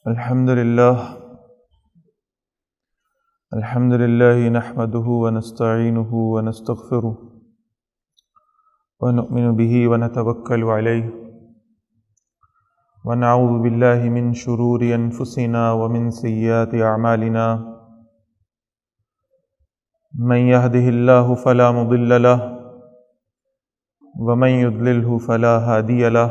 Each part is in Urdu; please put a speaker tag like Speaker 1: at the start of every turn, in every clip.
Speaker 1: الحمد لله نحمده ونستعينه ونستغفره ونؤمن به ونتوكل عليه ونعوذ بالله من شرور أنفسنا ومن سيئات أعمالنا من يهده الله فلا مضل له ومن يضلله فلا هادي له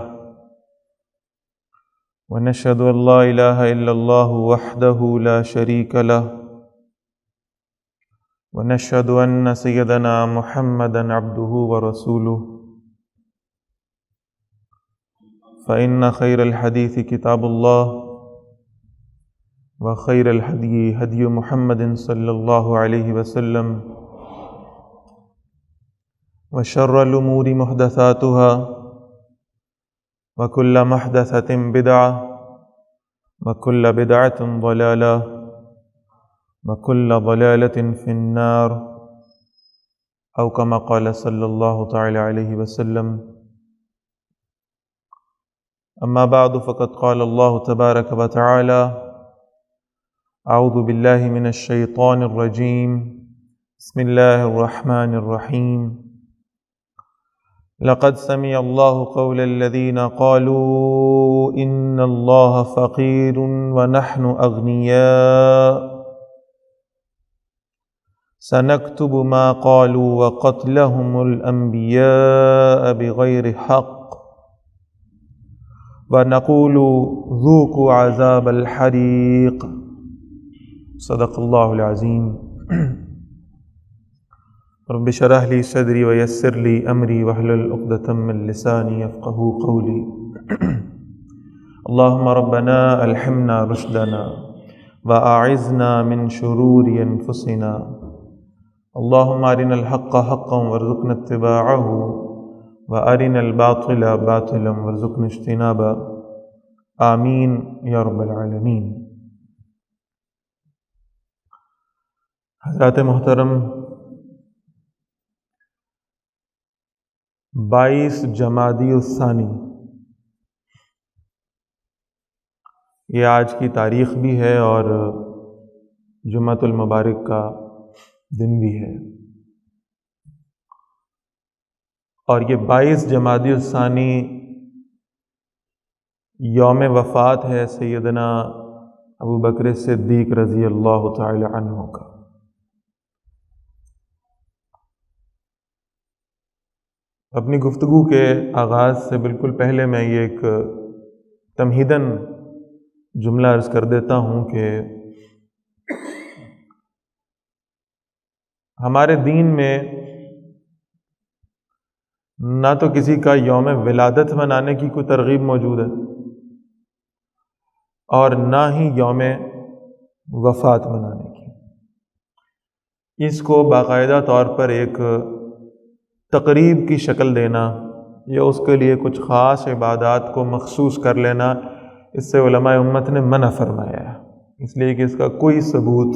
Speaker 1: ونشهد أن لا إله إلا الله وحده لا شريك له ونشهد أن سيدنا محمدًا عبده ورسوله فإن خير الحديث كتاب الله وخير الهدي هدي محمد صلى الله عليه وسلم وشر الأمور محدثاتها وكل محدثة بدعة وكل بدعة ضلالة وكل ضلالة في النار أو كما قال صلى الله تعالى عليه وسلم. أما بعد فقد قال الله تبارك وتعالى: أعوذ بالله من الشيطان الرجيم بسم الله الرحمن الرحيم. لقد سمع الله قول الذين قالوا إن الله فقير ونحن أغنياء سنكتب ما قالوا وقتلهم الأنبياء بغير حق ونقول ذوقوا عذاب الحريق. صدق اللہ العظیم. رب اشرح لي صدري ويسر لي أمري واحلل عقدة من لساني يفقهوا قولي. اللهم ربنا ألهمنا رشدنا وأعذنا من شرور أنفسنا. اللهم أرنا الحق حقا وارزقنا اتباعه وأرنا الباطل باطلا وارزقنا اجتنابه. آمین یا رب العالمین. حضرات محترم، 22 جمادی الثانی یہ آج کی تاریخ بھی ہے اور جمعۃ المبارک کا دن بھی ہے، اور یہ 22 جمادی الثانی یوم وفات ہے سیدنا ابو بکر صدیق رضی اللہ تعالی عنہ کا. اپنی گفتگو کے آغاز سے بالکل پہلے میں یہ ایک تمہیداً جملہ عرض کر دیتا ہوں کہ ہمارے دین میں نہ تو کسی کا یوم ولادت منانے کی کوئی ترغیب موجود ہے اور نہ ہی یوم وفات منانے کی. اس کو باقاعدہ طور پر ایک تقریب کی شکل دینا یا اس کے لیے کچھ خاص عبادات کو مخصوص کر لینا، اس سے علماء امت نے منع فرمایا ہے، اس لیے کہ اس کا کوئی ثبوت،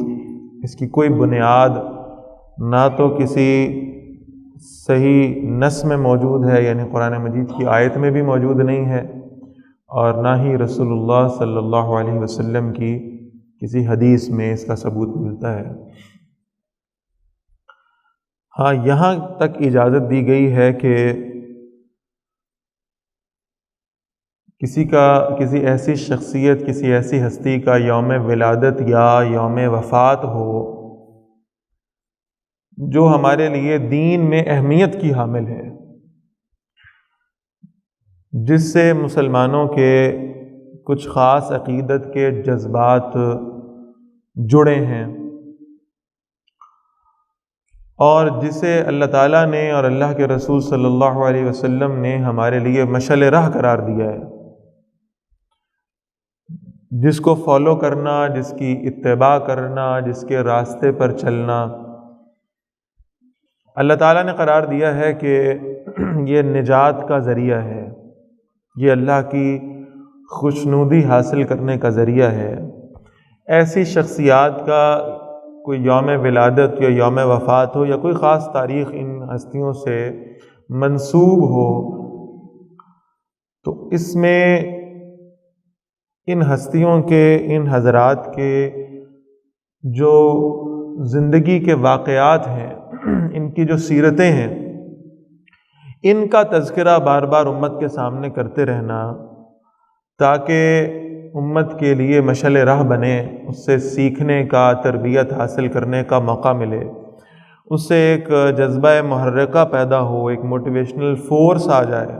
Speaker 1: اس کی کوئی بنیاد نہ تو کسی صحیح نص میں موجود ہے، یعنی قرآن مجید کی آیت میں بھی موجود نہیں ہے، اور نہ ہی رسول اللہ صلی اللہ علیہ وسلم کی کسی حدیث میں اس کا ثبوت ملتا ہے. ہاں، یہاں تک اجازت دی گئی ہے کہ کسی ایسی شخصیت، کسی ایسی ہستی کا یوم ولادت یا یوم وفات ہو جو ہمارے لیے دین میں اہمیت کی حامل ہے، جس سے مسلمانوں کے کچھ خاص عقیدت کے جذبات جڑے ہیں، اور جسے اللہ تعالیٰ نے اور اللہ کے رسول صلی اللہ علیہ وسلم نے ہمارے لیے مشعل راہ قرار دیا ہے، جس کو فالو کرنا، جس کی اتباع کرنا، جس کے راستے پر چلنا، اللہ تعالیٰ نے قرار دیا ہے کہ یہ نجات کا ذریعہ ہے، یہ اللہ کی خوشنودی حاصل کرنے کا ذریعہ ہے. ایسی شخصیات کا کوئی یوم ولادت یا یوم وفات ہو یا کوئی خاص تاریخ ان ہستیوں سے منسوب ہو تو اس میں ان ہستیوں کے، ان حضرات کے جو زندگی کے واقعات ہیں، ان کی جو سیرتیں ہیں، ان کا تذکرہ بار بار امت کے سامنے کرتے رہنا، تاکہ امت کے لیے مشعل راہ بنے، اس سے سیکھنے کا، تربیت حاصل کرنے کا موقع ملے، اس سے ایک جذبہ محرکہ پیدا ہو، ایک موٹیویشنل فورس آ جائے،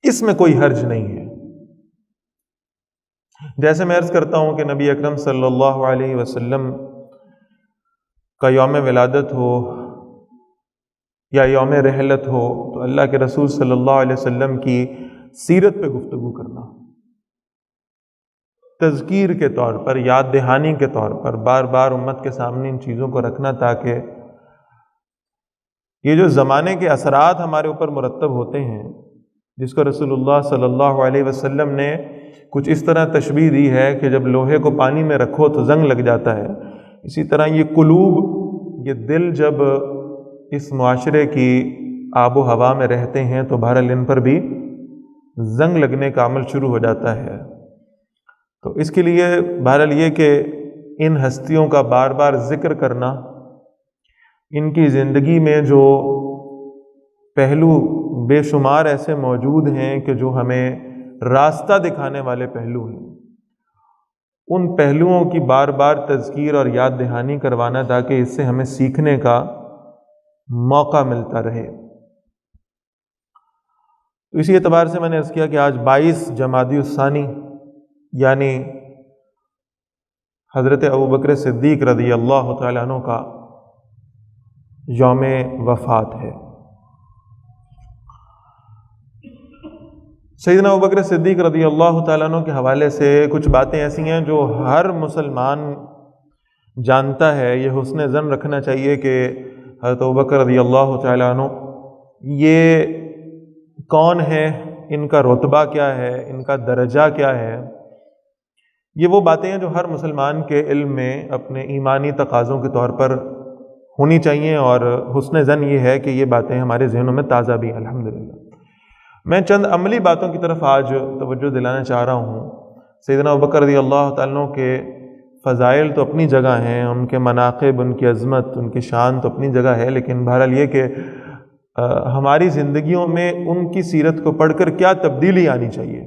Speaker 1: اس میں کوئی حرج نہیں ہے۔ جیسے میں عرض کرتا ہوں کہ نبی اکرم صلی اللہ علیہ وسلم کا یوم ولادت ہو یا یوم رحلت ہو تو اللہ کے رسول صلی اللہ علیہ وسلم کی سیرت پہ گفتگو کرنا، تذکیر کے طور پر، یاد دہانی کے طور پر بار بار امت کے سامنے ان چیزوں کو رکھنا، تاکہ یہ جو زمانے کے اثرات ہمارے اوپر مرتب ہوتے ہیں، جس کو رسول اللہ صلی اللہ علیہ وسلم نے کچھ اس طرح تشبیہ دی ہے کہ جب لوہے کو پانی میں رکھو تو زنگ لگ جاتا ہے، اسی طرح یہ قلوب، یہ دل جب اس معاشرے کی آب و ہوا میں رہتے ہیں تو بہرحال ان پر بھی زنگ لگنے کا عمل شروع ہو جاتا ہے۔ تو اس کے لیے بہرحال یہ کہ ان ہستیوں کا بار بار ذکر کرنا، ان کی زندگی میں جو پہلو بے شمار ایسے موجود ہیں کہ جو ہمیں راستہ دکھانے والے پہلو ہیں، ان پہلوؤں کی بار بار تذکیر اور یاد دہانی کروانا، تاکہ اس سے ہمیں سیکھنے کا موقع ملتا رہے۔ تو اسی اعتبار سے میں نے عرض کیا کہ آج 22 جمادی الثانی یعنی حضرت ابوبکر صدیق رضی اللہ تعالیٰ عنہ کا یوم وفات ہے۔ سیدنا ابوبکر صدیق رضی اللہ تعالیٰ عنہ کے حوالے سے کچھ باتیں ایسی ہیں جو ہر مسلمان جانتا ہے، یہ حسن ظن رکھنا چاہیے کہ حضرت ابوبکر رضی اللہ تعالیٰ عنہ یہ کون ہے، ان کا رتبہ کیا ہے، ان کا درجہ کیا ہے۔ یہ وہ باتیں ہیں جو ہر مسلمان کے علم میں اپنے ایمانی تقاضوں کے طور پر ہونی چاہیے، اور حسن ظن یہ ہے کہ یہ باتیں ہمارے ذہنوں میں تازہ بھی ہیں الحمدللہ۔ میں چند عملی باتوں کی طرف آج توجہ دلانا چاہ رہا ہوں۔ سیدنا ابوبکر رضی اللہ تعالیٰ عنہ کے فضائل تو اپنی جگہ ہیں، ان کے مناقب، ان کی عظمت، ان کی شان تو اپنی جگہ ہے، لیکن بہرحال یہ کہ ہماری زندگیوں میں ان کی سیرت کو پڑھ کر کیا تبدیلی آنی چاہیے،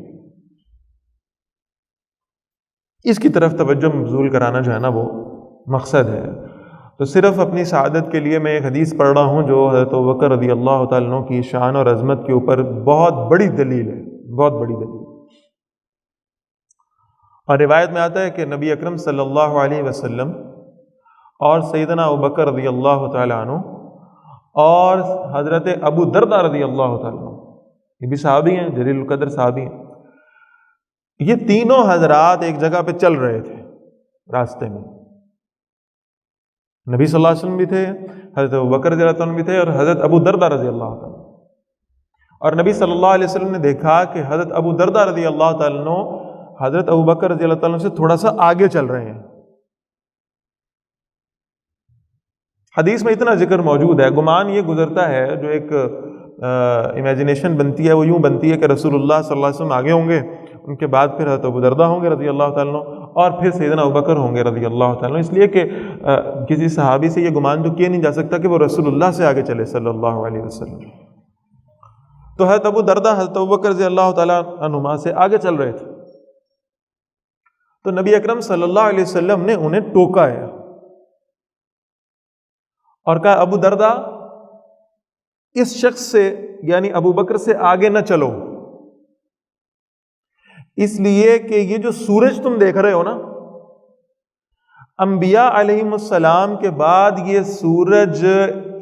Speaker 1: اس کی طرف توجہ مبذول کرانا جو ہے نا وہ مقصد ہے۔ تو صرف اپنی سعادت کے لیے میں ایک حدیث پڑھ رہا ہوں جو حضرت ابوبکر رضی اللہ تعالیٰ عنہ کی شان اور عظمت کے اوپر بہت بڑی دلیل ہے، بہت بڑی دلیل۔ اور روایت میں آتا ہے کہ نبی اکرم صلی اللہ علیہ وسلم اور سیدنا ابوبکر رضی اللہ تعالیٰ عنہ اور حضرت ابو دردہ رضی اللہ تعالیٰ عنہ، یہ بھی صحابی ہیں، جلیل القدر صحابی ہیں، یہ تینوں حضرات ایک جگہ پہ چل رہے تھے راستے میں۔ نبی صلی اللہ علیہ وسلم بھی تھے، حضرت ابوبکر رضی اللہ عنہ بھی تھے، اور حضرت ابو دردہ رضی اللہ تعالیٰ عنہ۔ اور نبی صلی اللہ علیہ وسلم نے دیکھا کہ حضرت ابو دردہ رضی اللہ تعالیٰ عنہ حضرت ابوبکر رضی اللہ تعالیٰ عنہ سے تھوڑا سا آگے چل رہے ہیں۔ حدیث میں اتنا ذکر موجود ہے، گمان یہ گزرتا ہے، جو ایک امیجنیشن بنتی ہے وہ یوں بنتی ہے کہ رسول اللہ صلی اللہ علیہ وسلم آگے ہوں گے، ان کے بعد پھر حضرت ابو دردہ ہوں گے رضی اللہ تعالیٰ عنہ، اور پھر سیدنا ابوبکر ہوں گے رضی اللہ تعالیٰ عنہ، اس لیے کہ کسی صحابی سے یہ گمان تو کیا نہیں جا سکتا کہ وہ رسول اللہ سے آگے چلے صلی اللہ علیہ وسلم۔ تو حضرت ابو دردہ حضرت ابوبکر رضی اللہ تعالیٰ عنہما سے آگے چل رہے تھے، تو نبی اکرم صلی اللہ علیہ وسلم نے انہیں ٹوکا ہے اور کہا ابو دردہ اس شخص سے یعنی ابو بکر سے آگے نہ چلو، اس لیے کہ یہ جو سورج تم دیکھ رہے ہو نا، انبیاء علیہم السلام کے بعد یہ سورج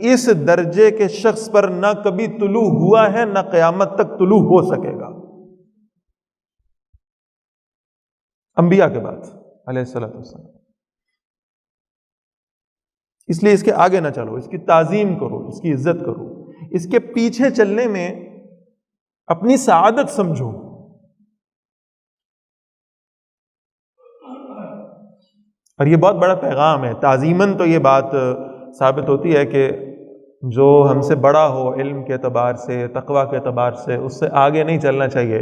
Speaker 1: اس درجے کے شخص پر نہ کبھی طلوع ہوا ہے، نہ قیامت تک طلوع ہو سکے گا، انبیاء کے بعد علیہ السلام۔ اس لیے اس کے آگے نہ چلو، اس کی تعظیم کرو، اس کی عزت کرو، اس کے پیچھے چلنے میں اپنی سعادت سمجھو۔ اور یہ بہت بڑا پیغام ہے، تعظیماً تو یہ بات ثابت ہوتی ہے کہ جو ہم سے بڑا ہو علم کے اعتبار سے، تقوی کے اعتبار سے، اس سے آگے نہیں چلنا چاہیے.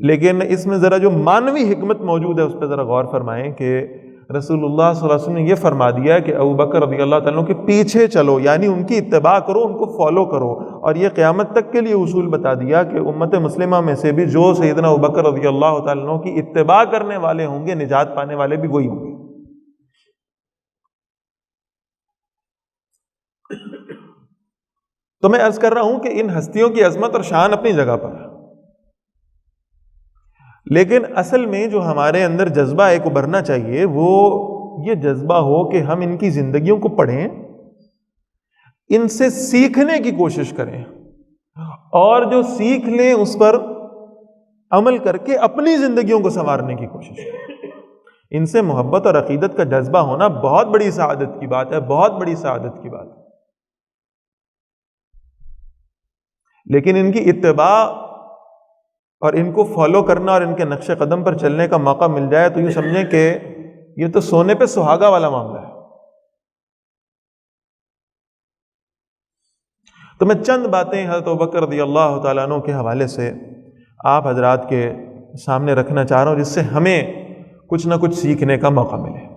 Speaker 1: لیکن اس میں ذرا جو معنوی حکمت موجود ہے اس پہ ذرا غور فرمائیں کہ رسول اللہ صلی اللہ علیہ وسلم نے یہ فرما دیا کہ ابو بکر رضی اللہ تعالیٰ عنہ کے پیچھے چلو، یعنی ان کی اتباع کرو، ان کو فالو کرو. اور یہ قیامت تک کے لیے اصول بتا دیا کہ امت مسلمہ میں سے بھی جو سیدنا ابو بکر رضی اللہ تعالیٰ عنہ کی اتباع کرنے والے ہوں گے، نجات پانے والے بھی وہی ہوں گے. تو میں عرض کر رہا ہوں کہ ان ہستیوں کی عظمت اور شان اپنی جگہ پر ہے، لیکن اصل میں جو ہمارے اندر جذبہ ایک ابھرنا چاہیے وہ یہ جذبہ ہو کہ ہم ان کی زندگیوں کو پڑھیں، ان سے سیکھنے کی کوشش کریں، اور جو سیکھ لیں اس پر عمل کر کے اپنی زندگیوں کو سنوارنے کی کوشش کریں. ان سے محبت اور عقیدت کا جذبہ ہونا بہت بڑی سعادت کی بات ہے، بہت بڑی سعادت کی بات ہے. لیکن ان کی اتباع اور ان کو فالو کرنا اور ان کے نقش قدم پر چلنے کا موقع مل جائے تو یہ سمجھیں کہ یہ تو سونے پہ سہاگا والا معاملہ ہے. تو میں چند باتیں حضرت ابوبکر رضی اللہ تعالیٰ عنہ کے حوالے سے آپ حضرات کے سامنے رکھنا چاہ رہا ہوں، جس سے ہمیں کچھ نہ کچھ سیکھنے کا موقع ملے.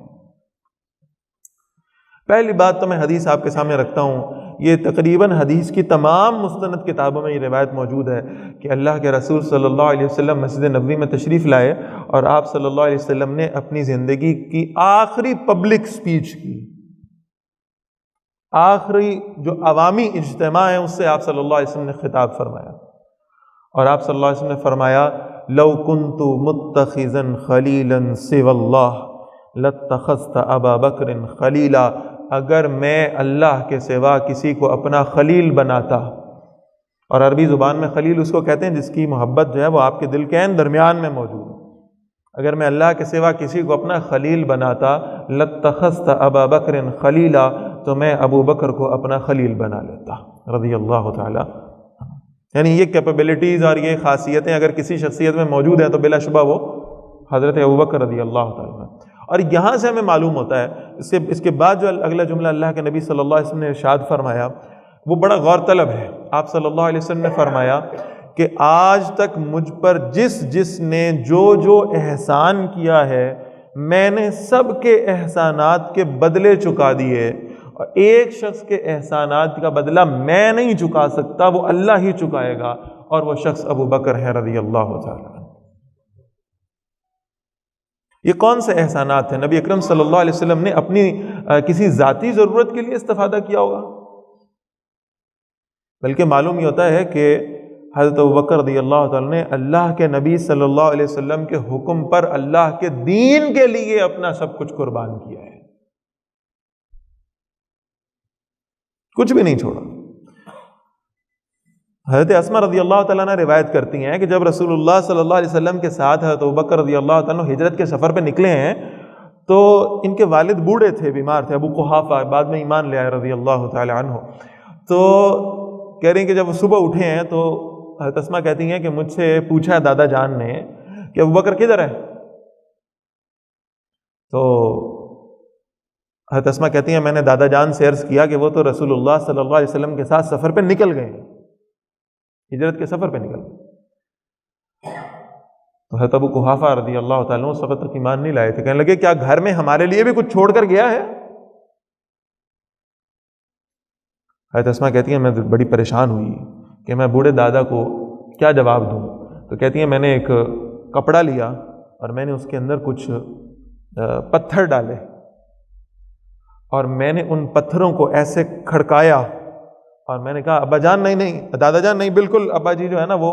Speaker 1: پہلی بات تو میں حدیث آپ کے سامنے رکھتا ہوں، یہ تقریباً حدیث کی تمام مستند کتابوں میں یہ روایت موجود ہے کہ اللہ کے رسول صلی اللہ علیہ وسلم مسجد نبوی میں تشریف لائے اور آپ صلی اللہ علیہ وسلم نے اپنی زندگی کی آخری پبلک سپیچ کی، آخری جو عوامی اجتماع ہے اس سے آپ صلی اللہ علیہ وسلم نے خطاب فرمایا، اور آپ صلی اللہ علیہ وسلم نے فرمایا لو کنت متخذا خلیلا سوى اللہ لاتخذت ابا بکر خلیلا، اگر میں اللہ کے سوا کسی کو اپنا خلیل بناتا، اور عربی زبان میں خلیل اس کو کہتے ہیں جس کی محبت جو ہے وہ آپ کے دل کے درمیان میں موجود ہے، اگر میں اللہ کے سوا کسی کو اپنا خلیل بناتا لاتخذت ابا بکر خلیلا، تو میں ابو بکر کو اپنا خلیل بنا لیتا رضی اللہ تعالی. یعنی یہ کیپیبلٹیز اور یہ خاصیتیں اگر کسی شخصیت میں موجود ہیں تو بلا شبہ وہ حضرت ابوبکر رضی اللہ تعالیٰ. اور یہاں سے ہمیں معلوم ہوتا ہے، اس کے بعد جو اگلا جملہ اللہ کے نبی صلی اللہ علیہ وسلم نے ارشاد فرمایا وہ بڑا غور طلب ہے. آپ صلی اللہ علیہ وسلم نے فرمایا کہ آج تک مجھ پر جس نے جو احسان کیا ہے میں نے سب کے احسانات کے بدلے چکا دیے، اور ایک شخص کے احسانات کا بدلہ میں نہیں چکا سکتا، وہ اللہ ہی چکائے گا، اور وہ شخص ابو بکر ہے رضی اللہ تعالیٰ. یہ کون سے احسانات ہیں؟ نبی اکرم صلی اللہ علیہ وسلم نے اپنی کسی ذاتی ضرورت کے لیے استفادہ کیا ہوگا، بلکہ معلوم یہ ہوتا ہے کہ حضرت ابوبکر رضی اللہ تعالیٰ نے اللہ کے نبی صلی اللہ علیہ وسلم کے حکم پر اللہ کے دین کے لیے اپنا سب کچھ قربان کیا ہے، کچھ بھی نہیں چھوڑا. حضرت اسماء رضی اللہ تعالیٰ عنہ روایت کرتی ہیں کہ جب رسول اللہ صلی اللہ علیہ وسلم کے ساتھ حضرت ابوبکر رضی اللہ تعالیٰ عنہ ہجرت کے سفر پہ نکلے ہیں تو ان کے والد بوڑھے تھے، بیمار تھے، ابو قحافہ، بعد میں ایمان لے آئے رضی اللہ تعالیٰ عنہ. تو کہہ رہے ہیں کہ جب وہ صبح اٹھے ہیں تو حضرت اسماء کہتی ہیں کہ مجھ سے پوچھا دادا جان نے کہ ابوبکر کدھر ہے؟ تو حضرت اسماء کہتی ہیں میں نے دادا جان سے عرض کیا کہ وہ تو رسول اللہ صلی اللہ علیہ وسلم کے ساتھ سفر پہ نکل گئے ہیں، ہجرت کے سفر پہ نکل گئے. تو حضرت ابو قحافہ رضی اللہ تعالیٰ اس وقت تک ایمان نہیں لائے تھے، کہنے لگے کیا گھر میں ہمارے لیے بھی کچھ چھوڑ کر گیا ہے؟ حضرت اسماء کہتی ہیں میں بڑی پریشان ہوئی کہ میں بوڑھے دادا کو کیا جواب دوں. تو کہتی ہیں میں نے ایک کپڑا لیا اور میں نے اس کے اندر کچھ پتھر ڈالے اور میں نے ان پتھروں کو ایسے کھڑکایا اور میں نے کہا ابا جان نہیں دادا جان نہیں، بالکل ابا جی جو ہے نا وہ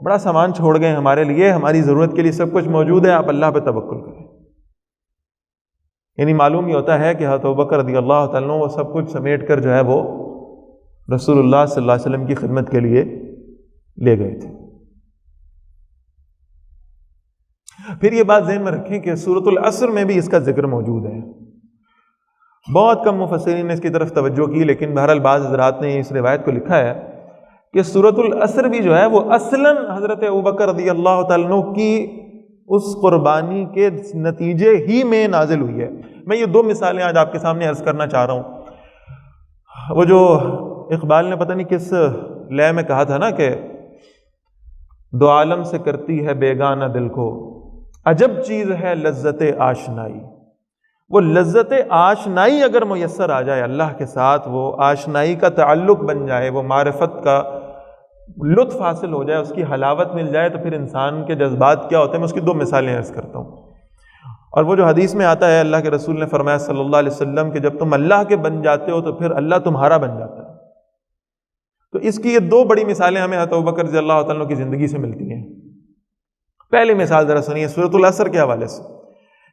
Speaker 1: بڑا سامان چھوڑ گئے ہمارے لیے، ہماری ضرورت کے لیے سب کچھ موجود ہے، آپ اللہ پہ توکل کریں. یعنی معلوم یہ ہوتا ہے کہ حضرت ابوبکر رضی اللہ تعالیٰ عنہ وہ سب کچھ سمیٹ کر جو ہے وہ رسول اللہ صلی اللہ علیہ وسلم کی خدمت کے لیے لے گئے تھے. پھر یہ بات ذہن میں رکھیں کہ سورۃ العصر میں بھی اس کا ذکر موجود ہے. بہت کم مفسرین نے اس کی طرف توجہ کی، لیکن بہرحال بعض حضرات نے اس روایت کو لکھا ہے کہ سورۃ العصر بھی جو ہے وہ اصلاً حضرت ابوبکر رضی اللہ تعالیٰ عنہ کی اس قربانی کے نتیجے ہی میں نازل ہوئی ہے. میں یہ دو مثالیں آج آپ کے سامنے عرض کرنا چاہ رہا ہوں. وہ جو اقبال نے پتہ نہیں کس لے میں کہا تھا نا کہ دو عالم سے کرتی ہے بیگانہ دل کو، عجب چیز ہے لذت آشنائی۔ وہ لذت آشنائی اگر میسر آ جائے اللہ کے ساتھ، وہ آشنائی کا تعلق بن جائے، وہ معرفت کا لطف حاصل ہو جائے، اس کی حلاوت مل جائے، تو پھر انسان کے جذبات کیا ہوتے ہیں۔ میں اس کی 2 مثالیں عرض کرتا ہوں۔ اور وہ جو حدیث میں آتا ہے، اللہ کے رسول نے فرمایا صلی اللہ علیہ وسلم کہ جب تم اللہ کے بن جاتے ہو تو پھر اللہ تمہارا بن جاتا ہے۔ تو اس کی یہ 2 بڑی مثالیں ہمیں حضرت ابوبکر رضی اللہ تعالیٰ عنہ کی زندگی سے ملتی ہیں۔ پہلی مثال ذرا سنیے سورۃ العصر کے حوالے سے،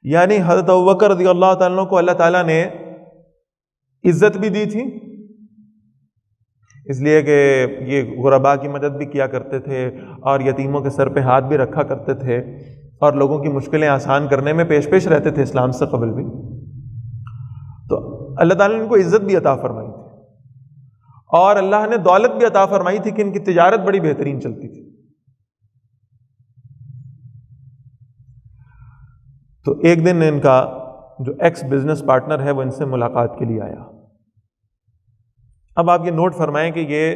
Speaker 1: یعنی حضرت ابوبکر رضی اللہ تعالیٰ عنہ کو اللہ تعالیٰ نے عزت بھی دی تھی، اس لیے کہ یہ غرباء کی مدد بھی کیا کرتے تھے اور یتیموں کے سر پہ ہاتھ بھی رکھا کرتے تھے اور لوگوں کی مشکلیں آسان کرنے میں پیش رہتے تھے اسلام سے قبل بھی۔ تو اللہ تعالیٰ نے ان کو عزت بھی عطا فرمائی تھی اور اللہ نے دولت بھی عطا فرمائی تھی کہ ان کی تجارت بڑی بہترین چلتی تھی۔ تو ایک دن ان کا جو ایکس بزنس پارٹنر ہے وہ ان سے ملاقات کے لیے آیا۔ اب آپ یہ نوٹ فرمائیں کہ یہ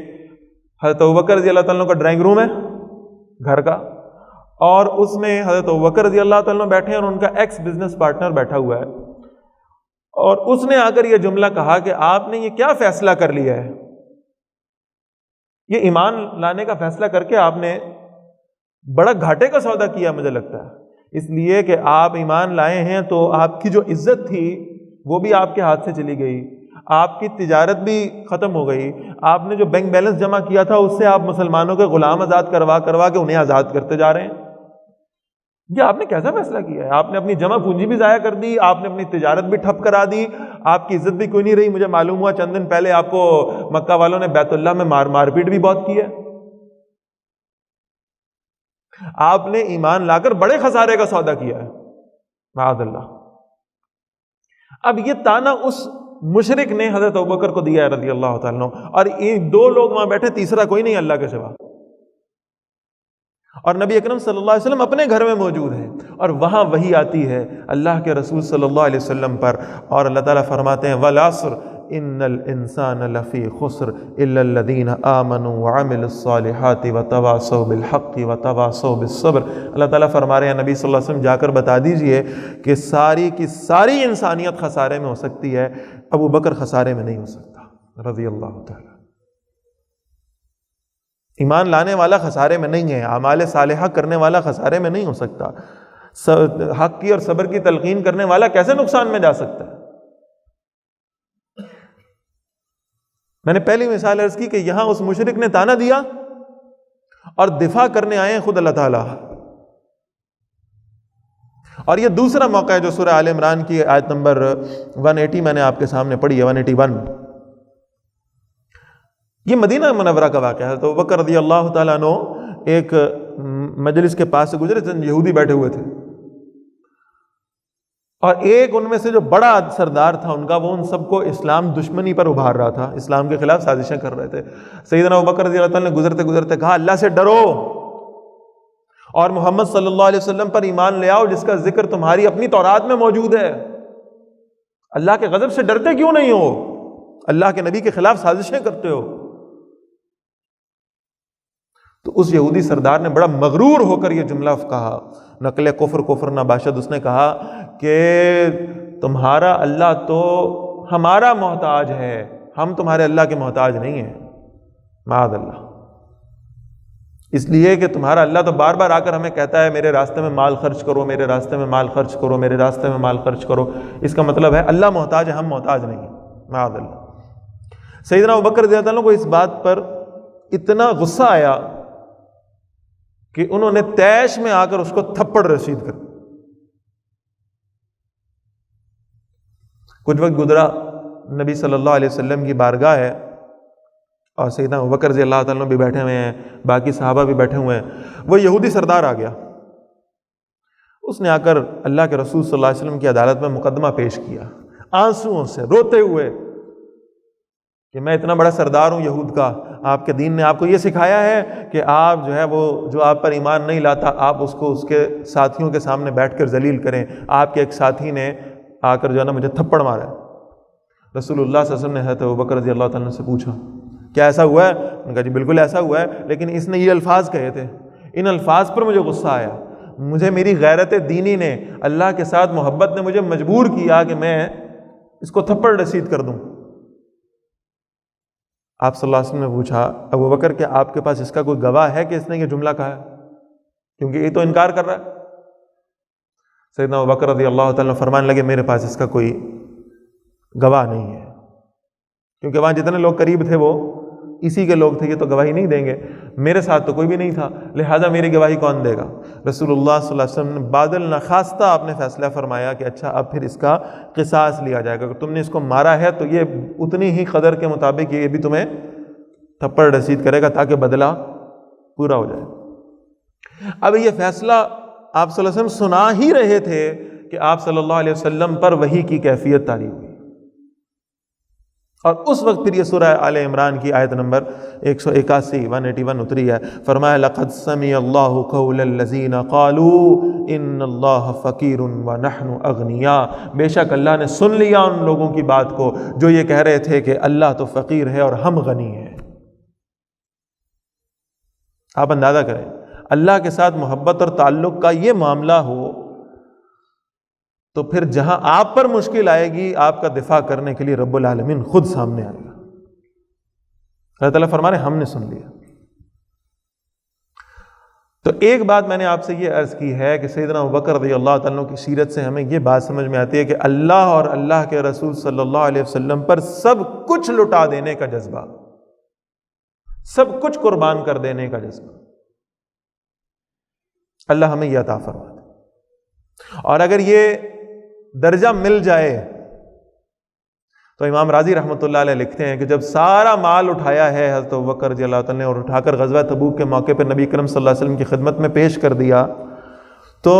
Speaker 1: حضرت ابوبکر رضی اللہ تعالیٰ عنہ کا ڈرائنگ روم ہے گھر کا، اور اس میں حضرت ابوبکر رضی اللہ تعالیٰ عنہ بیٹھے ہیں اور ان کا ایکس بزنس پارٹنر بیٹھا ہوا ہے، اور اس نے آ کر یہ جملہ کہا کہ آپ نے یہ کیا فیصلہ کر لیا ہے؟ یہ ایمان لانے کا فیصلہ کر کے آپ نے بڑا گھاٹے کا سودا کیا مجھے لگتا ہے، اس لیے کہ آپ ایمان لائے ہیں تو آپ کی جو عزت تھی وہ بھی آپ کے ہاتھ سے چلی گئی، آپ کی تجارت بھی ختم ہو گئی، آپ نے جو بینک بیلنس جمع کیا تھا اس سے آپ مسلمانوں کے غلام آزاد کروا کے انہیں آزاد کرتے جا رہے ہیں۔ یہ آپ نے کیسا فیصلہ کیا ہے؟ آپ نے اپنی جمع پونجی بھی ضائع کر دی، آپ نے اپنی تجارت بھی ٹھپ کرا دی، آپ کی عزت بھی کوئی نہیں رہی۔ مجھے معلوم ہوا چند دن پہلے آپ کو مکہ والوں نے بیت اللہ میں مار پیٹ بھی بہت کی ہے۔ آپ نے ایمان لا کر بڑے خسارے کا سودا کیا ہے، معاذ اللہ۔ اب یہ تانا اس مشرک نے حضرت ابوبکر کو دیا ہے رضی اللہ تعالیٰ عنہ، اور یہ 2 لوگ وہاں بیٹھے، تیسرا کوئی نہیں اللہ کے سوا، اور نبی اکرم صلی اللہ علیہ وسلم اپنے گھر میں موجود ہیں، اور وہاں وحی آتی ہے اللہ کے رسول صلی اللہ علیہ وسلم پر، اور اللہ تعالیٰ فرماتے ہیں والعصر ان الانسان لفی خسر الا الذین آمنوا وعملوا الصالحات وتواصوا بالحق وتواصوا بالصبر۔ اللہ تعالیٰ فرما رہے ہیں نبی صلی اللہ علیہ وسلم جا کر بتا دیجئے کہ ساری کی ساری انسانیت خسارے میں ہو سکتی ہے، ابو بکر خسارے میں نہیں ہو سکتا رضی اللہ تعالیٰ۔ ایمان لانے والا خسارے میں نہیں ہے، اعمال صالحہ کرنے والا خسارے میں نہیں ہو سکتا، حق کی اور صبر کی تلقین کرنے والا کیسے نقصان میں جا سکتا ہے؟ میں نے پہلی مثال عرض کی کہ یہاں اس مشرک نے تانا دیا اور دفاع کرنے آئے ہیں خود اللہ تعالیٰ، اور یہ دوسرا موقع ہے جو سورہ آل عمران کی آیت نمبر 180 میں نے آپ کے سامنے پڑھی ہے، 181۔ یہ مدینہ منورہ کا واقعہ ہے۔ تو ابوبکر رضی اللہ تعالیٰ عنہ ایک مجلس کے پاس سے گزرے، چند یہودی بیٹھے ہوئے تھے، اور ایک ان میں سے جو بڑا سردار تھا ان کا، وہ ان سب کو اسلام دشمنی پر ابھار رہا تھا، اسلام کے خلاف سازشیں کر رہے تھے۔ سیدنا ابوبکر رضی اللہ تعالیٰ نے گزرتے گزرتے کہا اللہ سے ڈرو اور محمد صلی اللہ علیہ وسلم پر ایمان لے آؤ جس کا ذکر تمہاری اپنی تورات میں موجود ہے۔ اللہ کے غضب سے ڈرتے کیوں نہیں ہو؟ اللہ کے نبی کے خلاف سازشیں کرتے ہو۔ تو اس یہودی سردار نے بڑا مغرور ہو کر یہ جملہ کہا، نقل کفر نباشد، اس نے کہا کہ تمہارا اللہ تو ہمارا محتاج ہے، ہم تمہارے اللہ کے محتاج نہیں ہیں، معاذ اللہ۔ اس لیے کہ تمہارا اللہ تو بار بار آ کر ہمیں کہتا ہے میرے راستے میں مال خرچ کرو، میرے راستے میں مال خرچ کرو، میرے راستے میں مال خرچ کرو۔ اس کا مطلب ہے اللہ محتاج ہے، ہم محتاج نہیں، معاذ اللہ۔ سیدنا ابوبکر رضی اللہ عنہ کو اس بات پر اتنا غصہ آیا کہ انہوں نے طیش میں آ کر اس کو تھپڑ رسید کر۔ کچھ وقت گزرا، نبی صلی اللہ علیہ وسلم کی بارگاہ ہے اور سیدنا ابوبکر رضی اللہ تعالیٰ بھی بیٹھے ہوئے ہیں، باقی صحابہ بھی بیٹھے ہوئے ہیں۔ وہ یہودی سردار آ گیا، اس نے آ کر اللہ کے رسول صلی اللہ علیہ وسلم کی عدالت میں مقدمہ پیش کیا، آنسوؤں سے روتے ہوئے کہ میں اتنا بڑا سردار ہوں یہود کا، آپ کے دین نے آپ کو یہ سکھایا ہے کہ آپ جو ہے وہ جو آپ پر ایمان نہیں لاتا آپ اس کو اس کے ساتھیوں کے سامنے بیٹھ کر ذلیل کریں۔ آپ کے ایک ساتھی نے آ کر جو ہے نا مجھے تھپڑ مارا ہے۔ رسول اللہ صلی اللہ علیہ وسلم نے حضرت ابوبکر رضی اللہ تعالیٰ عنہ سے پوچھا کیا ایسا ہوا ہے؟ انہوں نے کہا جی بالکل ایسا ہوا ہے، لیکن اس نے یہ الفاظ کہے تھے، ان الفاظ پر مجھے غصہ آیا، مجھے میری غیرت دینی نے، اللہ کے ساتھ محبت نے مجھے مجبور کیا کہ میں اس کو تھپڑ رسید کر دوں۔ آپ صلی اللہ علیہ وسلم نے پوچھا ابوبکر کہ آپ کے پاس اس کا کوئی گواہ ہے کہ اس نے یہ جملہ کہا ہے؟ کیونکہ یہ تو انکار کر رہا ہے۔ سیدنا ابوبکر رضی اللہ تعالیٰ فرمانے لگے میرے پاس اس کا کوئی گواہ نہیں ہے، کیونکہ وہاں جتنے لوگ قریب تھے وہ اسی کے لوگ تھے، یہ تو گواہی نہیں دیں گے، میرے ساتھ تو کوئی بھی نہیں تھا، لہذا میری گواہی کون دے گا؟ رسول اللہ صلی اللہ علیہ وسلم نے بادل نخواستہ آپ نے فیصلہ فرمایا کہ اچھا اب پھر اس کا قصاص لیا جائے گا، اگر تم نے اس کو مارا ہے تو یہ اتنی ہی قدر کے مطابق یہ بھی تمہیں تھپڑ رسید کرے گا تاکہ بدلہ پورا ہو جائے۔ اب یہ فیصلہ آپ صلی اللہ علیہ وسلم سنا ہی رہے تھے کہ آپ صلی اللہ علیہ وسلم پر وحی کی کیفیت طاری ہوئی، اور اس وقت پھر یہ سورہ آل عمران کی آیت نمبر 181 اتری ہے۔ فرمایا لقد سمع اللہ قول الذین قالوا ان اللہ فقیر ونحن اغنیاء، بے شک اللہ نے سن لیا ان لوگوں کی بات کو جو یہ کہہ رہے تھے کہ اللہ تو فقیر ہے اور ہم غنی ہیں۔ آپ اندازہ کریں اللہ کے ساتھ محبت اور تعلق کا یہ معاملہ ہو تو پھر جہاں آپ پر مشکل آئے گی آپ کا دفاع کرنے کے لیے رب العالمین خود سامنے آئے گا۔ اللہ تعالیٰ فرما رہے ہم نے سن لیا۔ تو ایک بات میں نے آپ سے یہ عرض کی ہے کہ سیدنا ابوبکر رضی اللہ تعالیٰ کی سیرت سے ہمیں یہ بات سمجھ میں آتی ہے کہ اللہ اور اللہ کے رسول صلی اللہ علیہ وسلم پر سب کچھ لٹا دینے کا جذبہ، سب کچھ قربان کر دینے کا جذبہ اللہ ہمیں یہ عطا فرما دے۔ اور اگر یہ درجہ مل جائے تو امام راضی رحمۃ اللہ علیہ لکھتے ہیں کہ جب سارا مال اٹھایا ہے حضرت ابوبکر رضی اللہ تعالیٰ نے اور اٹھا کر غزوہ تبوک کے موقع پہ نبی کرم صلی اللہ علیہ وسلم کی خدمت میں پیش کر دیا تو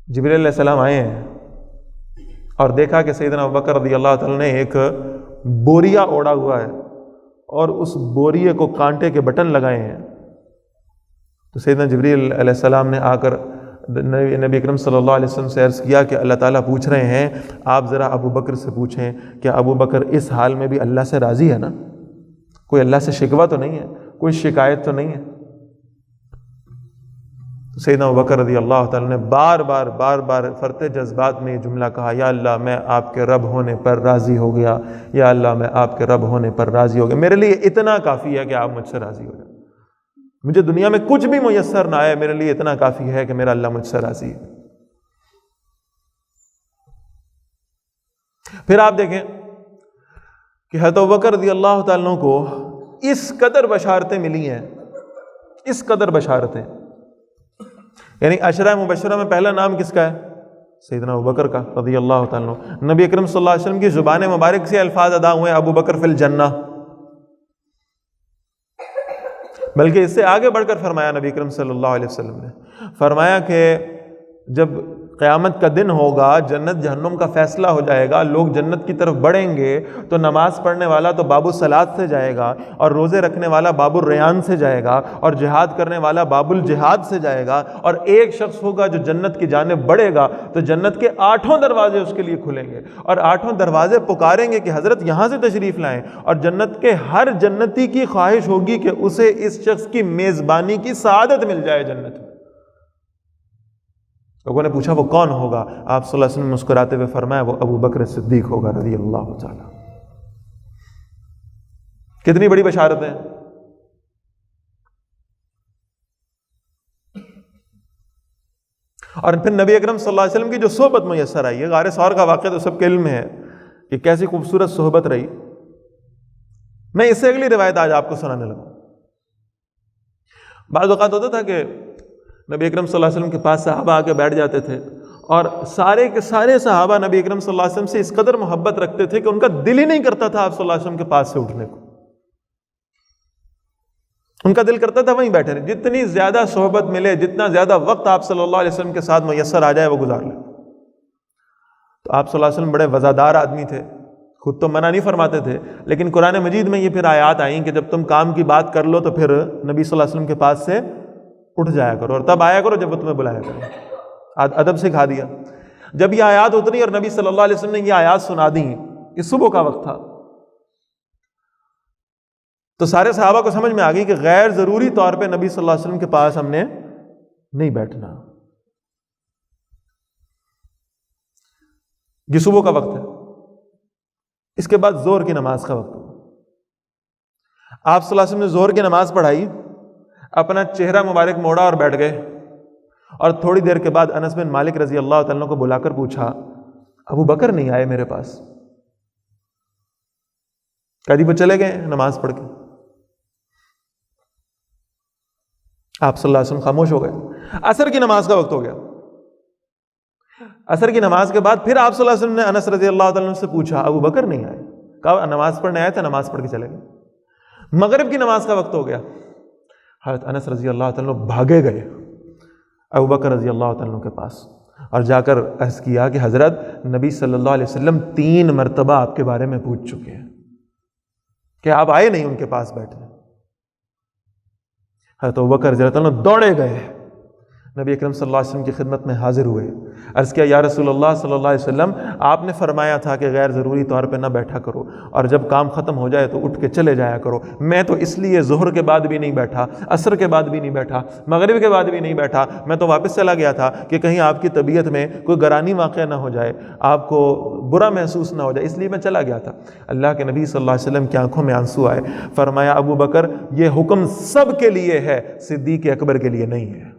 Speaker 1: جبریل علیہ السلام آئے ہیں اور دیکھا کہ سیدنا ابوبکر رضی اللہ تعالیٰ نے ایک بوریا اوڑا ہوا ہے اور اس بوریے کو کانٹے کے بٹن لگائے ہیں۔ تو سیدنا جبریل علیہ السلام نے آ کر نبی اکرم صلی اللہ علیہ وسلم سے عرض کیا کہ اللہ تعالیٰ پوچھ رہے ہیں آپ ذرا ابو بکر سے پوچھیں کہ ابو بکر اس حال میں بھی اللہ سے راضی ہے نا؟ کوئی اللہ سے شکوہ تو نہیں ہے، کوئی شکایت تو نہیں ہے؟ سیدنا ابو بکر رضی اللہ تعالیٰ نے بار بار فرتے جذبات میں یہ جملہ کہا، یا اللہ میں آپ کے رب ہونے پر راضی ہو گیا، یا اللہ میں آپ کے رب ہونے پر راضی ہو گیا، میرے لیے اتنا کافی ہے کہ آپ مجھ سے راضی ہو جائیں، مجھے دنیا میں کچھ بھی میسر نہ آئے، میرے لیے اتنا کافی ہے کہ میرا اللہ مجھ سے راضی ہے۔ پھر آپ دیکھیں کہ حضرت ابوبکر رضی اللہ تعالیٰ عنہ کو اس قدر بشارتیں ملی ہیں، اس قدر بشارتیں، یعنی عشرہ مبشرہ میں پہلا نام کس کا ہے؟ سیدنا ابوبکر کا رضی اللہ تعالیٰ عنہ۔ نبی اکرم صلی اللہ علیہ وسلم کی زبان مبارک سے الفاظ ادا ہوئے ابو بکر فی الجنہ، بلکہ اس سے آگے بڑھ کر فرمایا نبی اکرم صلی اللہ علیہ وسلم نے، فرمایا کہ جب قیامت کا دن ہوگا، جنت جہنم کا فیصلہ ہو جائے گا، لوگ جنت کی طرف بڑھیں گے تو نماز پڑھنے والا تو باب الصلاۃ سے جائے گا، اور روزے رکھنے والا باب الریان سے جائے گا، اور جہاد کرنے والا باب الجہاد سے جائے گا، اور ایک شخص ہوگا جو جنت کی جانب بڑھے گا تو جنت کے 8 دروازے اس کے لیے کھلیں گے، اور 8 دروازے پکاریں گے کہ حضرت یہاں سے تشریف لائیں، اور جنت کے ہر جنتی کی خواہش ہوگی کہ اسے اس شخص کی میزبانی کی سعادت مل جائے جنت میں۔ لوگوں نے پوچھا وہ کون ہوگا؟ آپ صلی اللہ علیہ وسلم مسکراتے ہوئے فرمایا وہ ابو بکر صدیق ہوگا رضی اللہ تعالی۔ کتنی بڑی بشارت ہے۔ اور پھر نبی اکرم صلی اللہ علیہ وسلم کی جو صحبت میسر آئی ہے، غار ثور کا واقعہ تو سب کے علم میں ہے کہ کیسی خوبصورت صحبت رہی۔ میں اس سے اگلی روایت آج آپ کو سنانے لگا۔ بعض اوقات ہوتا تھا کہ نبی اکرم صلی اللہ علیہ وسلم کے پاس صحابہ آ کے بیٹھ جاتے تھے، اور سارے کے سارے صحابہ نبی اکرم صلی اللہ علیہ وسلم سے اس قدر محبت رکھتے تھے کہ ان کا دل ہی نہیں کرتا تھا آپ صلی اللہ علیہ وسلم کے پاس سے اٹھنے کو، ان کا دل کرتا تھا وہیں بیٹھے رہے، جتنی زیادہ صحبت ملے، جتنا زیادہ وقت آپ صلی اللہ علیہ وسلم کے ساتھ میسر آ جائے وہ گزار لیں۔ تو آپ صلی اللہ علیہ وسلم بڑے وفادار آدمی تھے، خود تو منع نہیں فرماتے تھے، لیکن قرآن مجید میں یہ پھر آیات آئیں کہ جب تم کام کی بات کر لو تو پھر نبی صلی اللہ علیہ وسلم کے پاس سے اٹھ جایا کرو، اور تب آیا کرو جب وہ تمہیں بلایا کرو، ادب سکھا دیا۔ جب یہ آیات اتری اور نبی صلی اللہ علیہ وسلم نے یہ آیات سنا دی، یہ صبح کا وقت تھا، تو سارے صحابہ کو سمجھ میں آ گئی کہ غیر ضروری طور پہ نبی صلی اللہ علیہ وسلم کے پاس ہم نے نہیں بیٹھنا، یہ صبح کا وقت ہے۔ اس کے بعد ظہر کی نماز کا وقت ہوا، آپ صلی اللہ علیہ وسلم نے ظہر کی نماز پڑھائی، اپنا چہرہ مبارک موڑا اور بیٹھ گئے، اور تھوڑی دیر کے بعد انس بن مالک رضی اللہ تعالیٰ عنہ کو بلا کر پوچھا ابو بکر نہیں آئے میرے پاس؟ کہا جی وہ چلے گئے نماز پڑھ کے۔ آپ صلی اللہ علیہ وسلم خاموش ہو گئے۔ عصر کی نماز کا وقت ہو گیا، عصر کی نماز کے بعد پھر آپ صلی اللہ علیہ وسلم نے انس رضی اللہ تعالیٰ عنہ سے پوچھا ابو بکر نہیں آئے؟ کہا نماز پڑھنے آئے تھے، نماز پڑھ کے چلے گئے۔ مغرب کی نماز کا وقت ہو گیا، حضرت انس رضی اللہ تعالیٰ عنہ بھاگے گئے ابو بکر رضی اللہ تعالیٰ عنہ کے پاس، اور جا کر عرض کیا کہ حضرت نبی صلی اللہ علیہ وسلم 3 مرتبہ آپ کے بارے میں پوچھ چکے ہیں کہ آپ آئے نہیں ان کے پاس بیٹھنے۔ حضرت ابوبکر رضی اللہ عنہ دوڑے گئے، نبی اکرم صلی اللہ علیہ وسلم کی خدمت میں حاضر ہوئے، عرض کیا یا رسول اللہ صلی اللہ علیہ وسلم، آپ نے فرمایا تھا کہ غیر ضروری طور پہ نہ بیٹھا کرو، اور جب کام ختم ہو جائے تو اٹھ کے چلے جایا کرو۔ میں تو اس لیے ظہر کے بعد بھی نہیں بیٹھا، عصر کے بعد بھی نہیں بیٹھا، مغرب کے بعد بھی نہیں بیٹھا، میں تو واپس چلا گیا تھا کہ کہیں آپ کی طبیعت میں کوئی گرانی واقع نہ ہو جائے، آپ کو برا محسوس نہ ہو جائے، اس لیے میں چلا گیا تھا۔ اللہ کے نبی صلی اللہ علیہ وسلم کی آنکھوں میں آنسو آئے، فرمایا ابو بکر یہ حکم سب کے لیے ہے، صدیق اکبر کے لیے نہیں ہے،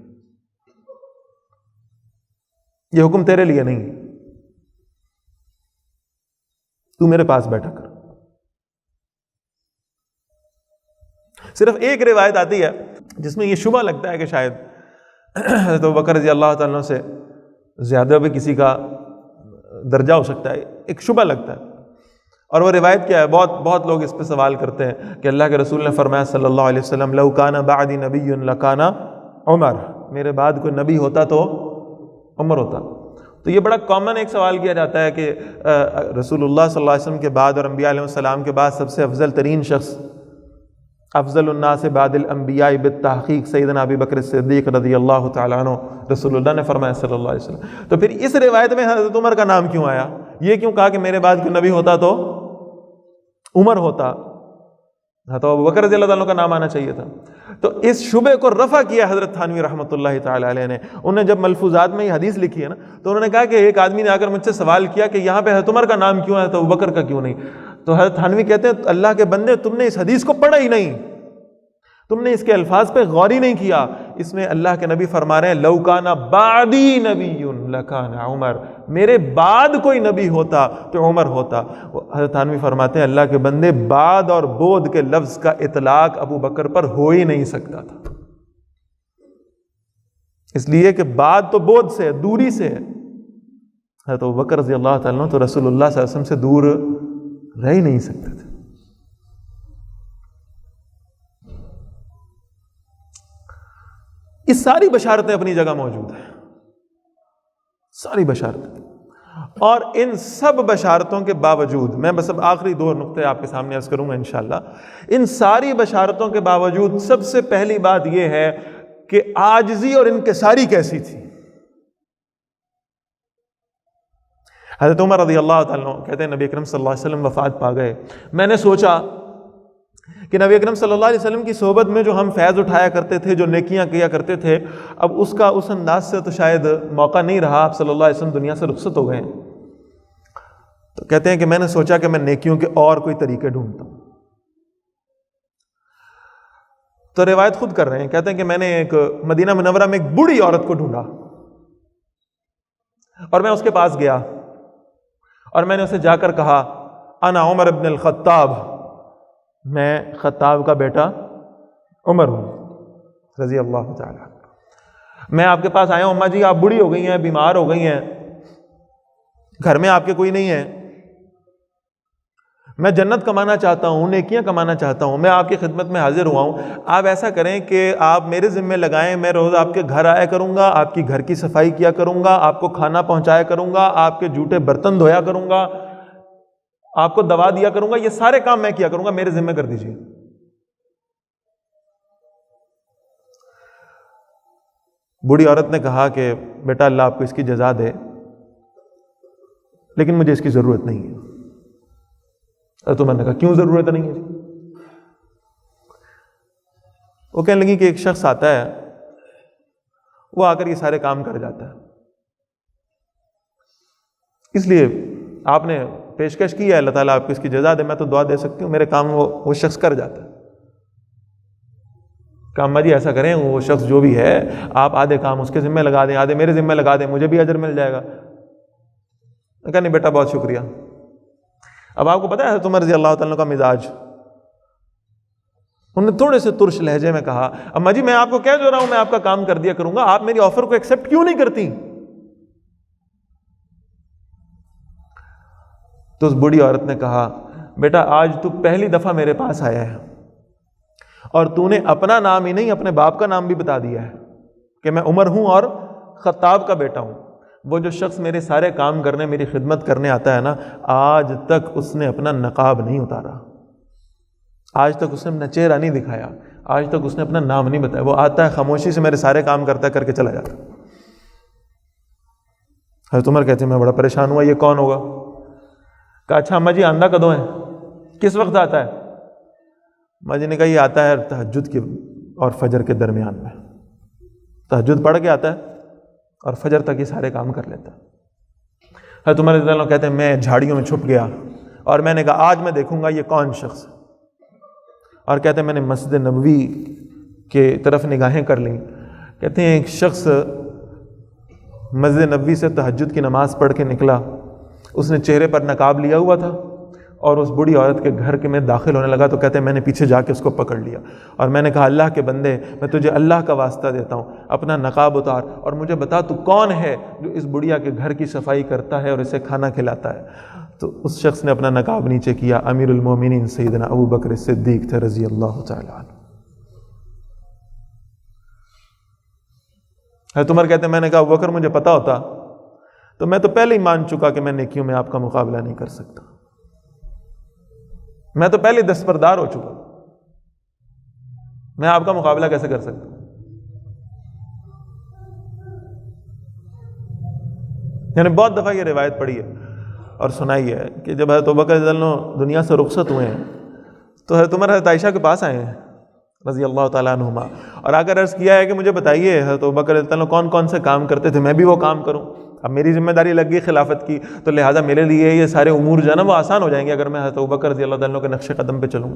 Speaker 1: یہ حکم تیرے لیے نہیں، تو میرے پاس بیٹھا کر۔ صرف ایک روایت آتی ہے جس میں یہ شبہ لگتا ہے کہ شاید حضرت ابوبکر رضی اللہ تعالیٰ عنہ سے زیادہ بھی کسی کا درجہ ہو سکتا ہے، ایک شبہ لگتا ہے، اور وہ روایت کیا ہے؟ بہت لوگ اس پہ سوال کرتے ہیں کہ اللہ کے رسول نے فرمایا صلی اللہ علیہ وسلم لو کان بعدی نبی لکان عمر، میرے بعد کوئی نبی ہوتا تو عمر ہوتا۔ تو یہ بڑا کامن ایک سوال کیا جاتا ہے کہ رسول اللہ صلی اللہ علیہ وسلم کے بعد اور انبیاء علیہ السلام کے بعد سب سے افضل ترین شخص، افضل الناس بعد الانبیاء بالتحقیق سیدنا ابی بکر صدیق رضی اللہ تعالیٰ عنہ، رسول اللہ نے فرمایا صلی اللہ علیہ وسلم۔ تو پھر اس روایت میں حضرت عمر کا نام کیوں آیا؟ یہ کیوں کہا کہ میرے بعد کوئی نبی ہوتا تو عمر ہوتا؟ تو ابو بکر رضی اللہ عنہ کا نام آنا چاہیے تھا۔ تو اس شبے کو رفع کیا حضرت تھانوی رحمۃ اللہ تعالی علیہ نے۔ انہوں نے جب ملفوظات میں یہ حدیث لکھی ہے نا، تو انہوں نے کہا کہ ایک آدمی نے آ کر مجھ سے سوال کیا کہ یہاں پہ حضرت عمر کا نام کیوں ہے تو ابو بکر کا کیوں نہیں؟ تو حضرت تھانوی کہتے ہیں اللہ کے بندے، تم نے اس حدیث کو پڑھا ہی نہیں، تم نے اس کے الفاظ پہ غور ہی نہیں کیا۔ اس میں اللہ کے نبی فرما رہے ہیں لو کان بعدی نبی لکان عمر، میرے بعد کوئی نبی ہوتا تو عمر ہوتا۔ حضرت تھانوی فرماتے ہیں اللہ کے بندے، بعد اور بعد کے لفظ کا اطلاق ابو بکر پر ہو ہی نہیں سکتا تھا، اس لیے کہ بعد تو بعد سے ہے، دوری سے ہے۔ حضرت ابو بکر رضی اللہ تعالیٰ عنہ تو رسول اللہ صلی اللہ علیہ وسلم سے دور رہ ہی نہیں سکتے تھے۔ یہ ساری بشارتیں اپنی جگہ موجود ہیں، ساری بشارتیں، اور ان سب بشارتوں کے باوجود میں بس اب آخری 2 نقطے آپ کے سامنے عرض کروں گا انشاءاللہ۔ ان ساری بشارتوں کے باوجود سب سے پہلی بات یہ ہے کہ عاجزی اور انکساری کیسی تھی۔ حضرت عمر رضی اللہ تعالیٰ عنہ کہتے ہیں نبی اکرم صلی اللہ علیہ وسلم وفات پا گئے، میں نے سوچا کہ نبی اکرم صلی اللہ علیہ وسلم کی صحبت میں جو ہم فیض اٹھایا کرتے تھے، جو نیکیاں کیا کرتے تھے، اب اس کا اس انداز سے تو شاید موقع نہیں رہا، آپ صلی اللہ علیہ وسلم دنیا سے رخصت ہو گئے ہیں۔ تو کہتے ہیں کہ میں نے سوچا کہ میں نیکیوں کے اور کوئی طریقے ڈھونڈتا ہوں۔ تو روایت خود کر رہے ہیں، کہتے ہیں کہ میں نے ایک مدینہ منورہ میں ایک بوڑھی عورت کو ڈھونڈا، اور میں اس کے پاس گیا اور میں نے اسے جا کر کہا انا عمر ابن الخطاب، میں خطاب کا بیٹا عمر ہوں رضی اللہ تعالیٰ، میں آپ کے پاس آیا ہوں، اماں جی آپ بوڑھی ہو گئی ہیں، بیمار ہو گئی ہیں، گھر میں آپ کے کوئی نہیں ہے، میں جنت کمانا چاہتا ہوں، نیکیاں کمانا چاہتا ہوں، میں آپ کی خدمت میں حاضر ہوا ہوں، آپ ایسا کریں کہ آپ میرے ذمہ لگائیں، میں روز آپ کے گھر آیا کروں گا، آپ کی گھر کی صفائی کیا کروں گا، آپ کو کھانا پہنچایا کروں گا، آپ کے جھوٹے برتن دھویا کروں گا، آپ کو دوا دیا کروں گا، یہ سارے کام میں کیا کروں گا، میرے ذمہ کر دیجیے۔ بوڑھی عورت نے کہا کہ بیٹا اللہ آپ کو اس کی جزا دے، لیکن مجھے اس کی ضرورت نہیں ہے۔ حضرت عمر نے کہا کیوں ضرورت نہیں ہے جی؟ وہ کہنے لگی کہ ایک شخص آتا ہے، وہ آ کر یہ سارے کام کر جاتا ہے، اس لیے آپ نے پیشکش کی ہے، اللہ تعالیٰ آپ کو اس کی جزا دے، میں تو دعا دے سکتی ہوں، میرے کام وہ شخص کر جاتا ہے۔ کہ اماں جی ایسا کریں، وہ شخص جو بھی ہے آپ آدھے کام اس کے ذمہ لگا دیں، آدھے میرے ذمہ لگا دیں، مجھے بھی اجر مل جائے گا۔ میں کہا نہیں بیٹا بہت شکریہ۔ اب آپ کو پتہ ہے حضرت عمر رضی اللہ تعالیٰ کا مزاج، انہوں نے تھوڑے سے ترش لہجے میں کہا اماں جی میں آپ کو کہہ جو رہا ہوں میں آپ کا کام کر دیا کروں گا، آپ میری آفر کو ایکسیپٹ کیوں نہیں کرتی؟ تو اس بوڑھی عورت نے کہا بیٹا آج تو پہلی دفعہ میرے پاس آیا ہے اور تو نے اپنا نام ہی نہیں اپنے باپ کا نام بھی بتا دیا ہے کہ میں عمر ہوں اور خطاب کا بیٹا ہوں۔ وہ جو شخص میرے سارے کام کرنے میری خدمت کرنے آتا ہے نا، آج تک اس نے اپنا نقاب نہیں اتارا، آج تک اس نے اپنا چہرہ نہیں دکھایا، آج تک اس نے اپنا نام نہیں بتایا، وہ آتا ہے خاموشی سے میرے سارے کام کرتا ہے کر کے چلا جاتا۔ حضرت عمر کہتے ہیں میں بڑا پریشان ہوا، یہ کون ہوگا؟ کہا اچھا اماں جی آندہ کدوں ہے، کس وقت آتا ہے؟ اماں جی نے کہا یہ آتا ہے تہجد کے اور فجر کے درمیان میں، تہجد پڑھ کے آتا ہے اور فجر تک یہ سارے کام کر لیتا ہے۔ حضرت عمر رضی اللہ عنہ کہتے ہیں میں جھاڑیوں میں چھپ گیا اور میں نے کہا آج میں دیکھوں گا یہ کون شخص، اور کہتے ہیں میں نے مسجد نبوی کے طرف نگاہیں کر لیں، کہتے ہیں ایک شخص مسجد نبوی سے تہجد کی نماز پڑھ کے نکلا، اس نے چہرے پر نقاب لیا ہوا تھا اور اس بوڑھی عورت کے گھر کے میں داخل ہونے لگا، تو کہتے ہیں میں نے پیچھے جا کے اس کو پکڑ لیا اور میں نے کہا اللہ کے بندے میں تجھے اللہ کا واسطہ دیتا ہوں، اپنا نقاب اتار اور مجھے بتا تو کون ہے جو اس بڑھیا کے گھر کی صفائی کرتا ہے اور اسے کھانا کھلاتا ہے؟ تو اس شخص نے اپنا نقاب نیچے کیا، امیر المومنین سیدنا ابو بکر صدیق تھے رضی اللہ تعالی عنہ۔ حضرت عمر کہتے ہیں میں نے کہا ابو بکر مجھے پتا ہوتا تو میں تو پہلے ہی مان چکا کہ میں نیکیوں میں آپ کا مقابلہ نہیں کر سکتا، میں تو پہلے دستبردار ہو چکا، میں آپ کا مقابلہ کیسے کر سکتا ہوں؟ یعنی بہت دفعہ یہ روایت پڑھی ہے اور سنائی ہے کہ جب حضرت ابوبکر رضی اللہ عنہ دنیا سے رخصت ہوئے ہیں تو حضرت عمر حضرت عائشہ کے پاس آئے ہیں رضی اللہ تعالیٰ عنہما اور آ کر عرض کیا ہے کہ مجھے بتائیے حضرت ابوبکر رضی اللہ عنہ کون کون سے کام کرتے تھے، میں بھی وہ کام کروں، اب میری ذمہ داری لگ گئی خلافت کی تو لہٰذا میرے لیے یہ سارے امور جو ہے نا وہ آسان ہو جائیں گے اگر میں حضرت ابوبکر رضی اللہ عنہ کے نقش قدم پہ چلوں۔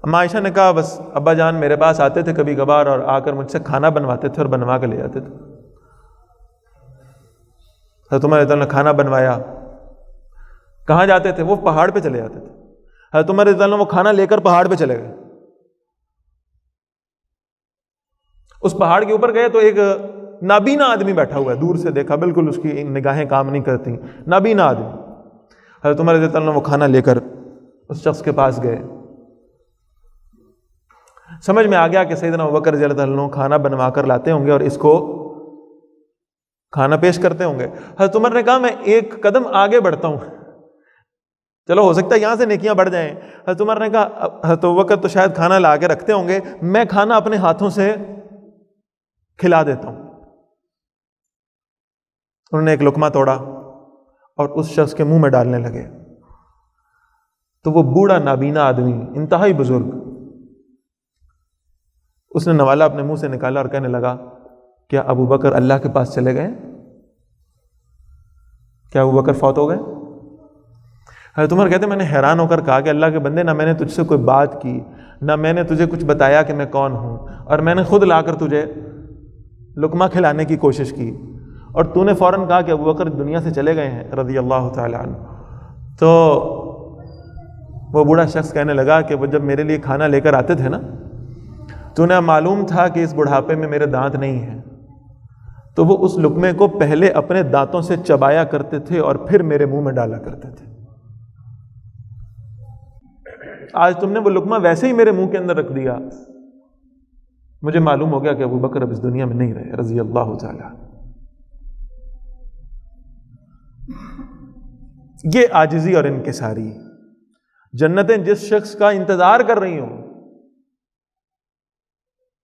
Speaker 1: اما عائشہ نے کہا بس ابا جان میرے پاس آتے تھے کبھی کبھار اور آ کر مجھ سے کھانا بنواتے تھے اور بنوا کے لے جاتے تھے۔ حضرت عمر رضی اللہ عنہ نے کھانا بنوایا، کہاں جاتے تھے؟ وہ پہاڑ پہ چلے جاتے تھے۔ حضرت عمر رضی اللہ عنہ وہ کھانا لے کر پہاڑ پہ چلے گئے، اس پہاڑ کے اوپر گئے تو ایک نابینا آدمی بیٹھا ہوا ہے، دور سے دیکھا بالکل اس کی نگاہیں کام نہیں کرتی، نابینا آدمی۔ حضرت عمر رضی اللہ عنہ وہ کھانا لے کر اس شخص کے پاس گئے، سمجھ میں آ گیا کہ سیدنا ابوبکر رضی اللہ عنہ کھانا بنوا کر لاتے ہوں گے اور اس کو کھانا پیش کرتے ہوں گے۔ حضرت عمر نے کہا میں ایک قدم آگے بڑھتا ہوں، چلو ہو سکتا ہے یہاں سے نیکیاں بڑھ جائیں۔ حضرت عمر نے کہا حضرت ابوبکر تو شاید کھانا لا کے رکھتے ہوں گے، میں کھانا اپنے ہاتھوں سے کھلا دیتا ہوں۔ انہوں نے ایک لقمہ توڑا اور اس شخص کے منہ میں ڈالنے لگے تو وہ بوڑھا نابینا آدمی انتہائی بزرگ، اس نے نوالا اپنے منہ سے نکالا اور کہنے لگا کیا ابو بکر اللہ کے پاس چلے گئے؟ کیا ابو بکر فوت ہو گئے؟ حضرت عمر کہتے ہیں میں نے حیران ہو کر کہا کہ اللہ کے بندے نہ میں نے تجھ سے کوئی بات کی، نہ میں نے تجھے کچھ بتایا کہ میں کون ہوں، اور میں نے خود لا کر تجھے لقمہ کھلانے کی کوشش کی اور تو نے فوراً کہا کہ ابو بکر دنیا سے چلے گئے ہیں رضی اللہ تعالی عنہ۔ تو وہ بوڑھا شخص کہنے لگا کہ وہ جب میرے لیے کھانا لے کر آتے تھے نا تو انہیں معلوم تھا کہ اس بڑھاپے میں میرے دانت نہیں ہیں، تو وہ اس لقمے کو پہلے اپنے دانتوں سے چبایا کرتے تھے اور پھر میرے منہ میں ڈالا کرتے تھے۔ آج تم نے وہ لقمہ ویسے ہی میرے منہ کے اندر رکھ دیا، مجھے معلوم ہو گیا کہ ابو بکر اب اس دنیا میں نہیں رہے رضی اللہ تعالی۔ یہ عاجزی اور انکساری، جنتیں جس شخص کا انتظار کر رہی ہوں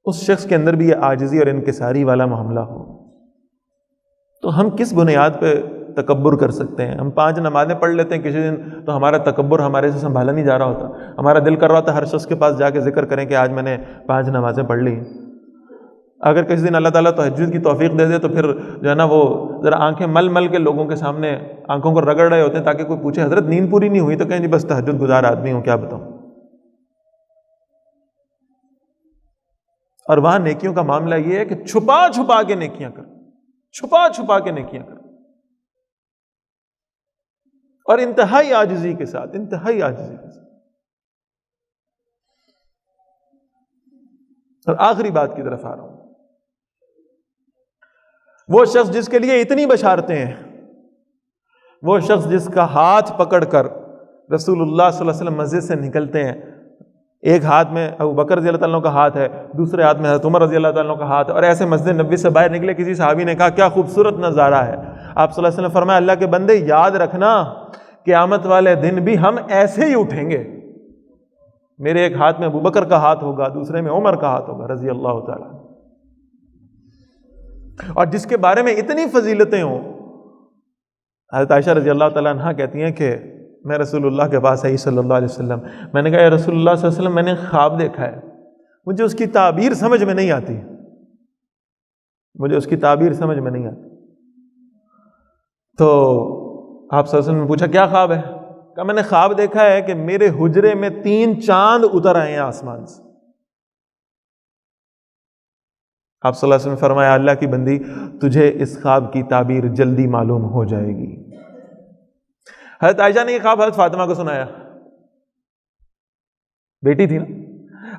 Speaker 1: اس شخص کے اندر بھی یہ عاجزی اور انکساری والا معاملہ ہو۔ تو ہم کس بنیاد پہ تکبر کر سکتے ہیں؟ ہم 5 نمازیں پڑھ لیتے ہیں کسی دن تو ہمارا تکبر ہمارے سے سنبھالا نہیں جا رہا ہوتا. ہمارا دل کر رہا ہوتا ہے ہر شخص کے پاس جا کے ذکر کریں کہ آج میں نے 5 نمازیں پڑھ لی. اگر کسی دن اللہ تعالیٰ تہجد کی توفیق دے دے تو پھر جو ہے نا وہ ذرا آنکھیں مل مل کے لوگوں کے سامنے آنکھوں کو رگڑ رہے ہوتے ہیں تاکہ کوئی پوچھے حضرت نیند پوری نہیں ہوئی تو کہیں جی بس تہجد گزار آدمی ہوں کیا بتاؤں. اور وہاں نیکیوں کا معاملہ یہ ہے کہ چھپا چھپا کے نیکیاں کر، چھپا چھپا کے نیکیاں کر، اور انتہائی عاجزی کے ساتھ، انتہائی عاجزی کے ساتھ. اور آخری بات کی طرف آ رہا ہوں. وہ شخص جس کے لیے اتنی بشارتیں ہیں، وہ شخص جس کا ہاتھ پکڑ کر رسول اللہ صلی اللہ علیہ وسلم مسجد سے نکلتے ہیں، ایک ہاتھ میں ابو بکر رضی اللہ تعالیٰ عنہ کا ہاتھ ہے، دوسرے ہاتھ میں حضرت عمر رضی اللہ تعالیٰ عنہ کا ہاتھ ہے، اور ایسے مسجد نبوی سے باہر نکلے. کسی صحابی نے کہا کیا خوبصورت نظارہ ہے. آپ صلی اللہ علیہ وسلم فرمایا اللہ کے بندے یاد رکھنا قیامت والے دن بھی ہم ایسے ہی اٹھیں گے. میرے ایک ہاتھ میں ابو بکر کا ہاتھ ہوگا، دوسرے میں عمر کا ہاتھ ہوگا رضی اللہ تعالیٰ. اور جس کے بارے میں اتنی فضیلتیں ہوں، حضرت عائشہ رضی اللہ تعالیٰ عنہ کہتی ہیں کہ میں رسول اللہ کے پاس آئی صلی اللہ علیہ وسلم، میں نے کہا یا رسول اللہ صلی اللہ علیہ وسلم میں نے خواب دیکھا ہے، مجھے اس کی تعبیر سمجھ میں نہیں آتی، مجھے اس کی تعبیر سمجھ میں نہیں آتی. تو آپ صلی اللہ علیہ وسلم نے پوچھا کیا خواب ہے؟ کہا میں نے خواب دیکھا ہے کہ میرے حجرے میں 3 چاند اتر آئے ہیں آسمان سے. آپ صلی اللہ علیہ وسلم نے فرمایا اللہ کی بندی تجھے اس خواب کی تعبیر جلدی معلوم ہو جائے گی. حضرت عائشہ نے یہ خواب حضرت فاطمہ کو سنایا، بیٹی تھی نا.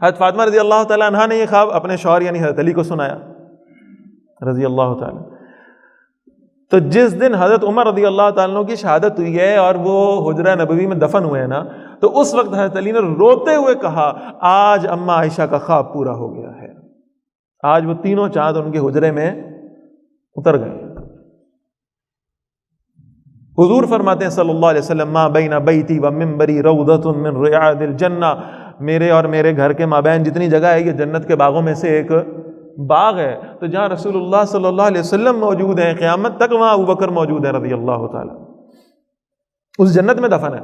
Speaker 1: حضرت فاطمہ رضی اللہ تعالیٰ عنہا نے یہ خواب اپنے شوہر یعنی حضرت علی کو سنایا رضی اللہ تعالیٰ. تو جس دن حضرت عمر رضی اللہ تعالیٰ عنہ کی شہادت ہوئی ہے اور وہ حجرہ نبوی میں دفن ہوئے ہیں نا، تو اس وقت حضرت علی نے روتے ہوئے کہا آج اماں عائشہ کا خواب پورا ہو گیا ہے، آج وہ 3 چاند ان کے حجرے میں اتر گئے. حضور فرماتے ہیں صلی اللہ علیہ وسلم ما بین بیتی و منبری روضۃ من ریاض الجنہ، میرے اور میرے گھر کے مابین جتنی جگہ ہے یہ جنت کے باغوں میں سے ایک باغ ہے. تو جہاں رسول اللہ صلی اللہ علیہ وسلم موجود ہیں قیامت تک وہاں ابو بکر موجود ہے رضی اللہ تعالی، اس جنت میں دفن ہے.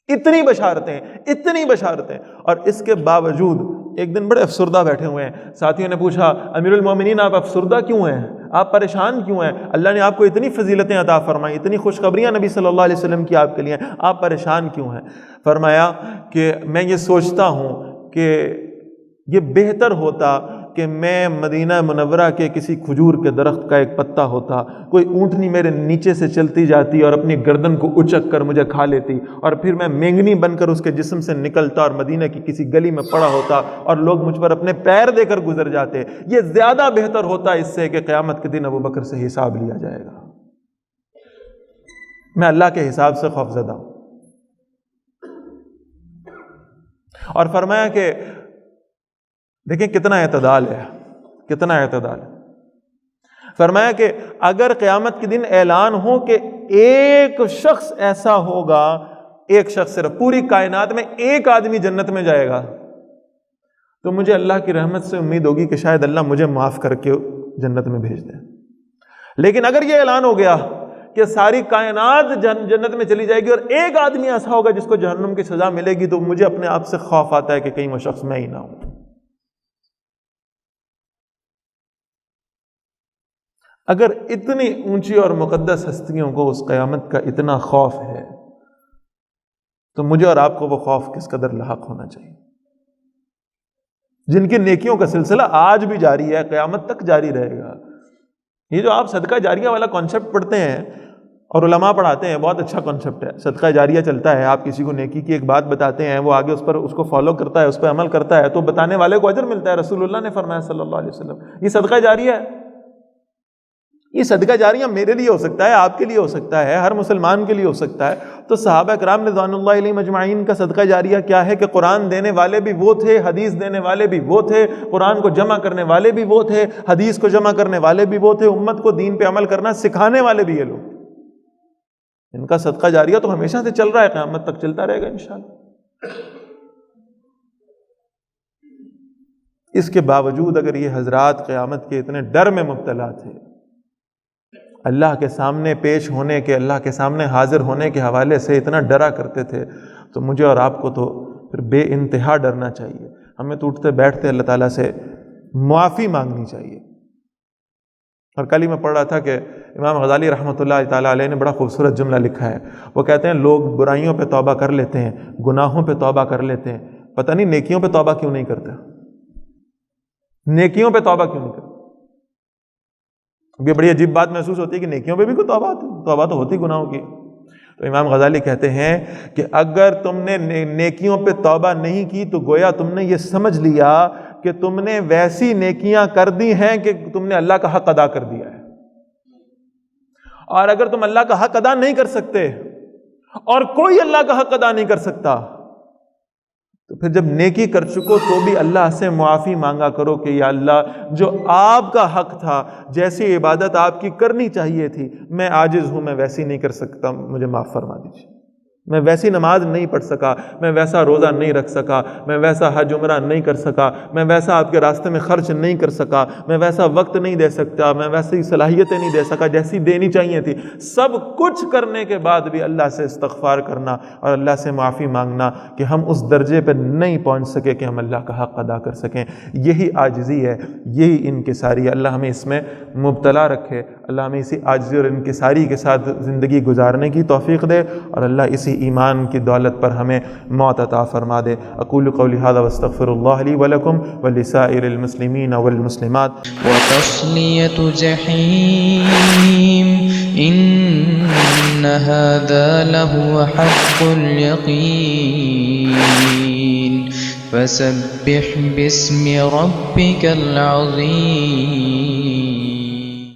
Speaker 1: اتنی بشارتیں، اتنی بشارتیں، اور اس کے باوجود ایک دن بڑے افسردہ بیٹھے ہوئے ہیں. ساتھیوں نے پوچھا امیر المومنین آپ افسردہ کیوں ہیں، آپ پریشان کیوں ہیں؟ اللہ نے آپ کو اتنی فضیلتیں عطا فرمائی، اتنی خوشخبریاں نبی صلی اللہ علیہ وسلم کی آپ کے لیے، آپ پریشان کیوں ہیں؟ فرمایا کہ میں یہ سوچتا ہوں کہ یہ بہتر ہوتا کہ میں مدینہ منورہ کے کسی کھجور کے درخت کا ایک پتا ہوتا، کوئی اونٹنی میرے نیچے سے چلتی جاتی اور اپنی گردن کو اچک کر مجھے کھا لیتی، اور پھر میں مینگنی بن کر اس کے جسم سے نکلتا اور مدینہ کی کسی گلی میں پڑا ہوتا اور لوگ مجھ پر اپنے پیر دے کر گزر جاتے. یہ زیادہ بہتر ہوتا اس سے کہ قیامت کے دن ابو بکر سے حساب لیا جائے گا. میں اللہ کے حساب سے خوفزدہ ہوں. اور فرمایا کہ دیکھیں کتنا اعتدال ہے، کتنا اعتدال ہے. فرمایا کہ اگر قیامت کے دن اعلان ہو کہ ایک شخص ایسا ہوگا، ایک شخص صرف پوری کائنات میں ایک آدمی جنت میں جائے گا، تو مجھے اللہ کی رحمت سے امید ہوگی کہ شاید اللہ مجھے معاف کر کے جنت میں بھیج دے. لیکن اگر یہ اعلان ہو گیا کہ ساری کائنات جنت میں چلی جائے گی اور ایک آدمی ایسا ہوگا جس کو جہنم کی سزا ملے گی، تو مجھے اپنے آپ سے خوف آتا ہے کہ کہیں وہ شخص میں ہی نہ ہوں. اگر اتنی اونچی اور مقدس ہستیوں کو اس قیامت کا اتنا خوف ہے تو مجھے اور آپ کو وہ خوف کس قدر لاحق ہونا چاہیے، جن کی نیکیوں کا سلسلہ آج بھی جاری ہے، قیامت تک جاری رہے گا. یہ جو آپ صدقہ جاریہ والا کانسیپٹ پڑھتے ہیں اور علماء پڑھاتے ہیں، بہت اچھا کانسیپٹ ہے. صدقہ جاریہ چلتا ہے، آپ کسی کو نیکی کی ایک بات بتاتے ہیں، وہ آگے اس کو فالو کرتا ہے، اس پہ عمل کرتا ہے، تو بتانے والے کو اجر ملتا ہے. رسول اللہ نے فرمایا صلی اللہ علیہ وسلم یہ صدقہ جاریہ ہے. یہ صدقہ جاریہ میرے لیے ہو سکتا ہے، آپ کے لیے ہو سکتا ہے، ہر مسلمان کے لیے ہو سکتا ہے. تو صحابہ کرام رضوان اللہ علیہم اجمعین کا صدقہ جاریہ کیا ہے کہ قرآن دینے والے بھی وہ تھے، حدیث دینے والے بھی وہ تھے، قرآن کو جمع کرنے والے بھی وہ تھے، حدیث کو جمع کرنے والے بھی وہ تھے، امت کو دین پہ عمل کرنا سکھانے والے بھی یہ لوگ. ان کا صدقہ جاریہ تو ہمیشہ سے چل رہا ہے، قیامت تک چلتا رہے گا انشاءاللہ. اس کے باوجود اگر یہ حضرات قیامت کے اتنے ڈر میں مبتلا تھے اللہ کے سامنے پیش ہونے کے، اللہ کے سامنے حاضر ہونے کے حوالے سے اتنا ڈرا کرتے تھے، تو مجھے اور آپ کو تو پھر بے انتہا ڈرنا چاہیے۔ ہمیں تو اٹھتے بیٹھتے اللہ تعالیٰ سے معافی مانگنی چاہیے۔ اور کل ہی میں پڑھ رہا تھا کہ امام غزالی رحمۃ اللہ تعالیٰ علیہ نے بڑا خوبصورت جملہ لکھا ہے۔ وہ کہتے ہیں لوگ برائیوں پہ توبہ کر لیتے ہیں، گناہوں پہ توبہ کر لیتے ہیں، پتہ نہیں نیکیوں پہ توبہ کیوں نہیں کرتے، نیکیوں پہ توبہ کیوں نہیں کرتے۔ یہ بڑی عجیب بات محسوس ہوتی ہے کہ نیکیوں پہ بھی کوئی توبہ تو ہوتی گناہوں کی۔ تو امام غزالی کہتے ہیں کہ اگر تم نے نیکیوں پہ توبہ نہیں کی تو گویا تم نے یہ سمجھ لیا کہ تم نے ویسی نیکیاں کر دی ہیں کہ تم نے اللہ کا حق ادا کر دیا ہے۔ اور اگر تم اللہ کا حق ادا نہیں کر سکتے اور کوئی اللہ کا حق ادا نہیں کر سکتا، تو پھر جب نیکی کر چکو تو بھی اللہ سے معافی مانگا کرو کہ یا اللہ جو آپ کا حق تھا، جیسی عبادت آپ کی کرنی چاہیے تھی، میں عاجز ہوں، میں ویسی نہیں کر سکتا، مجھے معاف فرما دیجیے۔ میں ویسی نماز نہیں پڑھ سکا، میں ویسا روزہ نہیں رکھ سکا، میں ویسا حج عمرہ نہیں کر سکا، میں ویسا آپ کے راستے میں خرچ نہیں کر سکا، میں ویسا وقت نہیں دے سکتا، میں ویسی صلاحیتیں نہیں دے سکا جیسی دینی چاہیے تھی۔ سب کچھ کرنے کے بعد بھی اللہ سے استغفار کرنا اور اللہ سے معافی مانگنا کہ ہم اس درجے پہ نہیں پہنچ سکے کہ ہم اللہ کا حق ادا کر سکیں، یہی عاجزی ہے، یہی انکساری ہے۔ اللہ ہمیں اس میں مبتلا رکھے، اللہ ہمیں اسی عاجزی اور انکساری کے ساتھ زندگی گزارنے کی توفیق دے، اور اللہ اسی ایمان کی دولت پر ہمیں موت عطا فرما دے۔ اقول قولی ھذا واستغفر اللہ لی ولکم ولسائر المسلمین والمسلمات۔
Speaker 2: وتصلیۃ جحیم ان ھذا لہو حق الیقین فسبح باسم ربک العظیم۔